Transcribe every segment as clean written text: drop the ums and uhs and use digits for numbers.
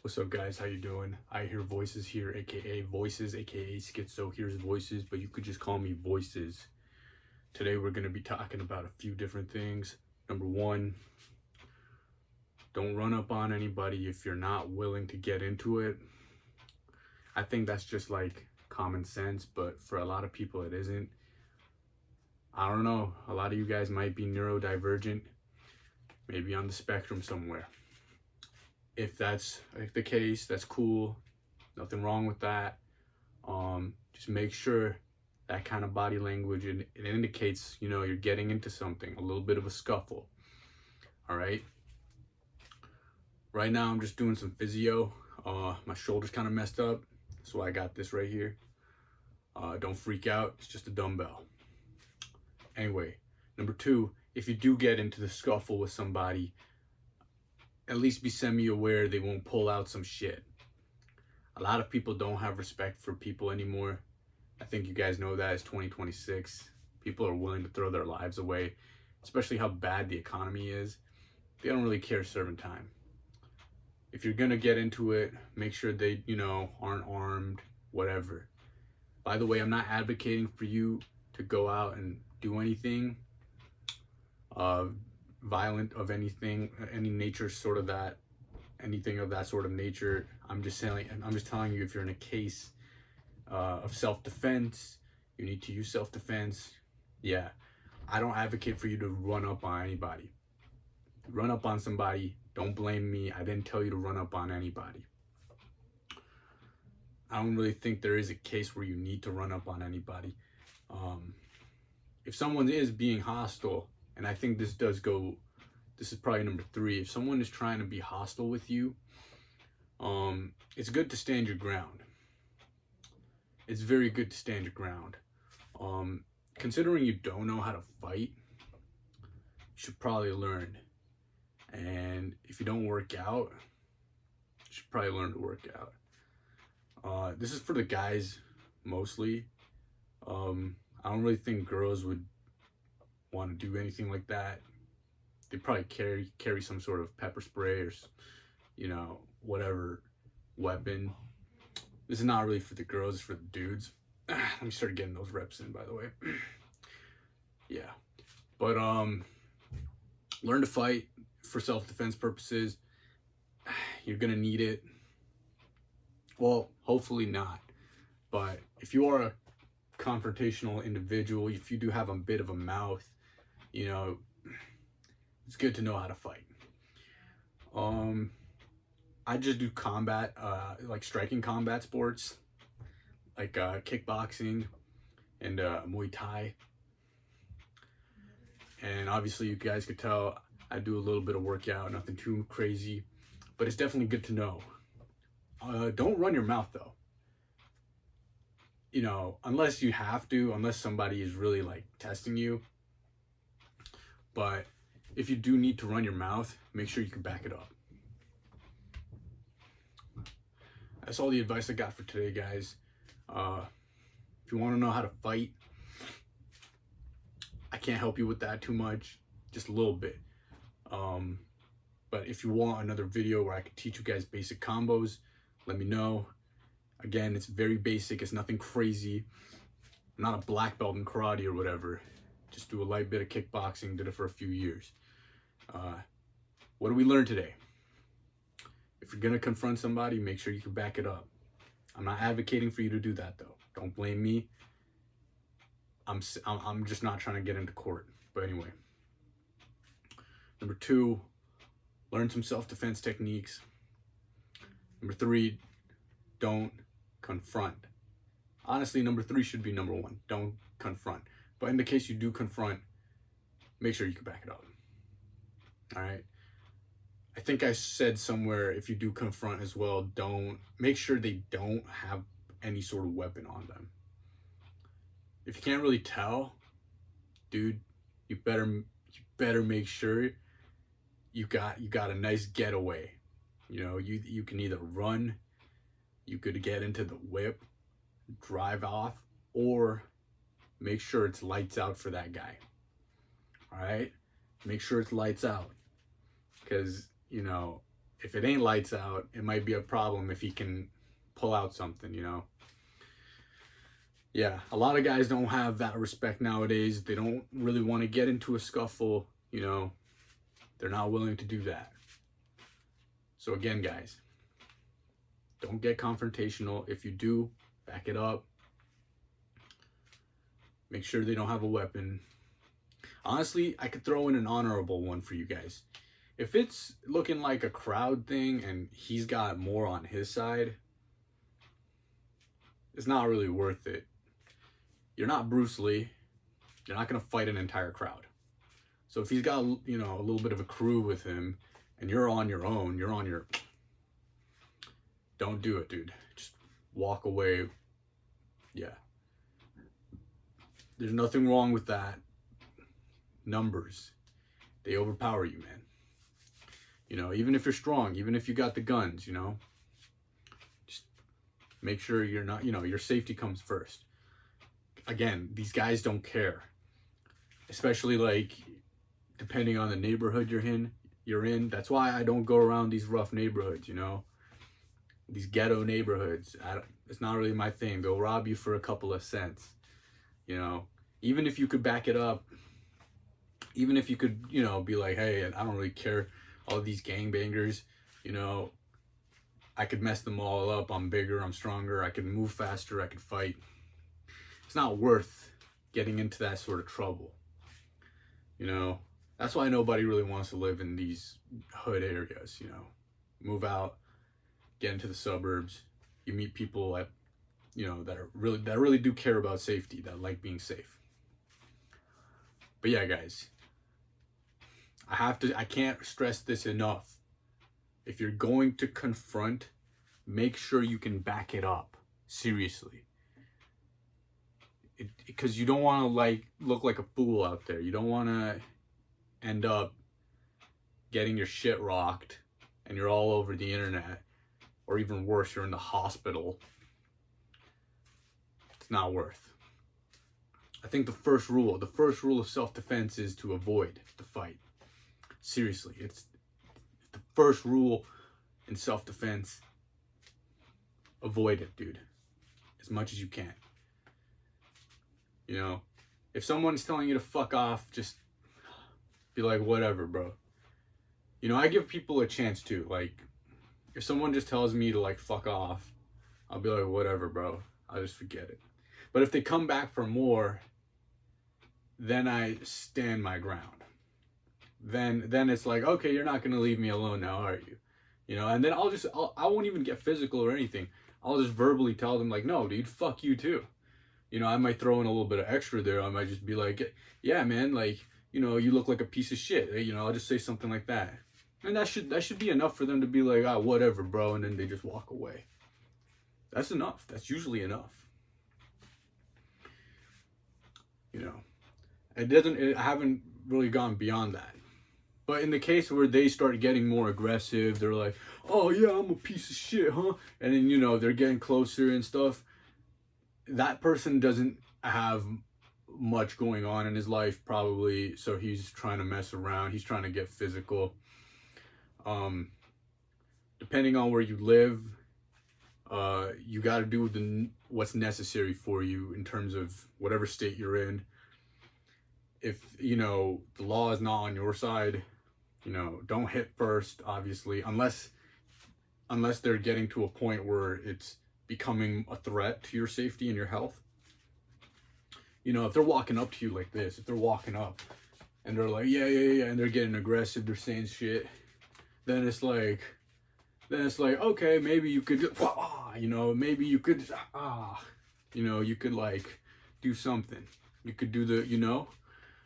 What's up, guys? How you doing? I hear voices here, aka voices, aka schizo hears voices, but you could just call me voices. Today we're going to be talking about a few different things. Number one, don't run up on anybody if you're not willing to get into it. I think that's just like common sense, but for a lot of people it isn't. I don't know. A lot of you guys might be neurodivergent, maybe on the spectrum somewhere. If that's the case, that's cool. Nothing wrong with that. Just make sure that kind of body language, it indicates, you're getting into something, a little bit of a scuffle. All right. Right now, I'm just doing some physio. My shoulder's kind of messed up, so I got this right here. Don't freak out. It's just a dumbbell. Anyway, number two, if you do get into the scuffle with somebody, at least be semi-aware they won't pull out some shit. A lot of people don't have respect for people anymore. I think you guys know that it's 2026. People are willing to throw their lives away, especially how bad the economy is. They don't really care serving time. If you're gonna get into it, make sure they, aren't armed, whatever. By the way, I'm not advocating for you to go out and do anything violent of anything, any nature, sort of that, anything of that sort of nature. I'm just telling you, if you're in a case of self-defense, you need to use self-defense. Yeah, I don't advocate for you to run up on anybody. Run up on somebody, don't blame me. I didn't tell you to run up on anybody. I don't really think there is a case where you need to run up on anybody. If someone is being hostile, and I think this is probably number three. If someone is trying to be hostile with you, it's good to stand your ground. It's very good to stand your ground. Considering you don't know how to fight, you should probably learn. And if you don't work out, you should probably learn to work out. This is for the guys mostly. I don't really think girls would want to do anything like that. They probably carry some sort of pepper spray or, whatever weapon. This is not really for the girls, it's for the dudes. Let me start getting those reps in, by the way. Yeah. But learn to fight for self-defense purposes. You're gonna need it. Well, hopefully not. But if you are a confrontational individual, if you do have a bit of a mouth, it's good to know how to fight. I just do combat, like striking combat sports, like kickboxing and Muay Thai. And obviously you guys could tell I do a little bit of workout, nothing too crazy, but it's definitely good to know. Don't run your mouth though. Unless you have to, unless somebody is really like testing you. But if you do need to run your mouth, make sure you can back it up. That's all the advice I got for today, guys. If you want to know how to fight, I can't help you with that too much, just a little bit. But if you want another video where I can teach you guys basic combos, let me know. Again, it's very basic. It's nothing crazy. I'm not a black belt in karate or whatever. Just do a light bit of kickboxing. Did it for a few years. What did we learn today? If you're gonna confront somebody, make sure you can back it up. I'm not advocating for you to do that though. Don't blame me. I'm just not trying to get into court. But anyway. Number two, learn some self-defense techniques. Number three, don't confront. Honestly, number three should be number one. Don't confront. But in the case you do confront, make sure you can back it up. All right. I think I said somewhere, if you do confront as well, make sure they don't have any sort of weapon on them. If you can't really tell, dude, you better make sure you got a nice getaway. You can either run, you could get into the whip, drive off, or make sure it's lights out for that guy. All right, make sure it's lights out, because if it ain't lights out, it might be a problem if he can pull out something, you know? Yeah, a lot of guys don't have that respect nowadays. They don't really want to get into a scuffle, you know? They're not willing to do that. So again, guys, don't get confrontational. If you do, back it up. Make sure they don't have a weapon. Honestly, I could throw in an honorable one for you guys. If it's looking like a crowd thing and he's got more on his side, it's not really worth it. You're not Bruce Lee. You're not going to fight an entire crowd. So if he's got, you know, a little bit of a crew with him and you're on your own, don't do it, dude. Just walk away. Yeah. There's nothing wrong with that. Numbers, they overpower you, man. You know, even if you're strong, even if you got the guns, you know, just make sure you're not, you know, your safety comes first. Again, these guys don't care, especially like depending on the neighborhood you're in. That's why I don't go around these rough neighborhoods, you know, these ghetto neighborhoods. It's not really my thing. They'll rob you for a couple of cents, you know, even if you could back it up, even if you could, you know, be like, hey, I don't really care, all these gangbangers, you know, I could mess them all up. I'm bigger, I'm stronger, I can move faster, I can fight. It's not worth getting into that sort of trouble, you know. That's why nobody really wants to live in these hood areas, you know. Move out, get into the suburbs. You meet people that, you know, that really do care about safety, that like being safe. But yeah, guys, I can't stress this enough. If you're going to confront, make sure you can back it up. Seriously. Because you don't want to like look like a fool out there. You don't want to end up getting your shit rocked and you're all over the internet, or even worse, you're in the hospital. It's not worth. I think the first rule of self-defense is to avoid the fight. Seriously, it's the first rule in self-defense. Avoid it, dude, as much as you can. You know, if someone's telling you to fuck off, just be like, whatever, bro. You know, I give people a chance too. Like, if someone just tells me to like fuck off, I'll be like, whatever, bro. I'll just forget it. But if they come back for more, then I stand my ground. Then it's like, okay, you're not gonna leave me alone now, are you? You know, and then I won't even get physical or anything. I'll just verbally tell them like, no, dude, fuck you too. You know, I might throw in a little bit of extra there. I might just be like, yeah, man, like, you know, you look like a piece of shit. You know, I'll just say something like that. And that should be enough for them to be like, ah, whatever, bro. And then they just walk away. That's enough. That's usually enough. You know, I haven't really gone beyond that. But in the case where they start getting more aggressive, they're like, oh yeah, I'm a piece of shit, huh? And then, you know, they're getting closer and stuff. That person doesn't have much going on in his life, probably. So he's trying to mess around. He's trying to get physical. Depending on where you live, you got to do what's necessary for you in terms of whatever state you're in. If, you know, the law is not on your side, you know, don't hit first, obviously, unless they're getting to a point where it's becoming a threat to your safety and your health. You know, if they're walking up to you like this, if they're walking up and they're like, yeah, and they're getting aggressive, they're saying shit, then it's like, okay, maybe you could, you know, maybe you could, you know, you could like do something. You could do the, you know,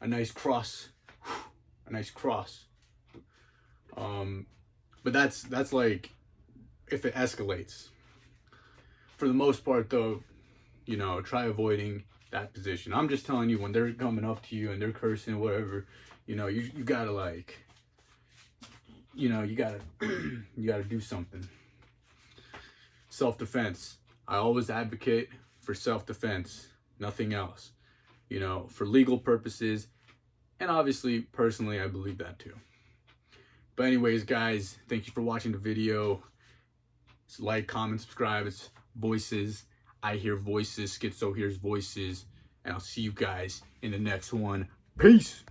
a nice cross. But that's like if it escalates. For the most part though, you know, try avoiding that position. I'm just telling you, when they're coming up to you and they're cursing or whatever, you know, you gotta like, you know, you gotta do something. Self-defense. I always advocate for self-defense, nothing else. You know, for legal purposes, and obviously personally I believe that too. But anyways, guys, thank you for watching the video. Like, comment, subscribe. It's voices. I hear voices. Schizo hears voices. And I'll see you guys in the next one. Peace.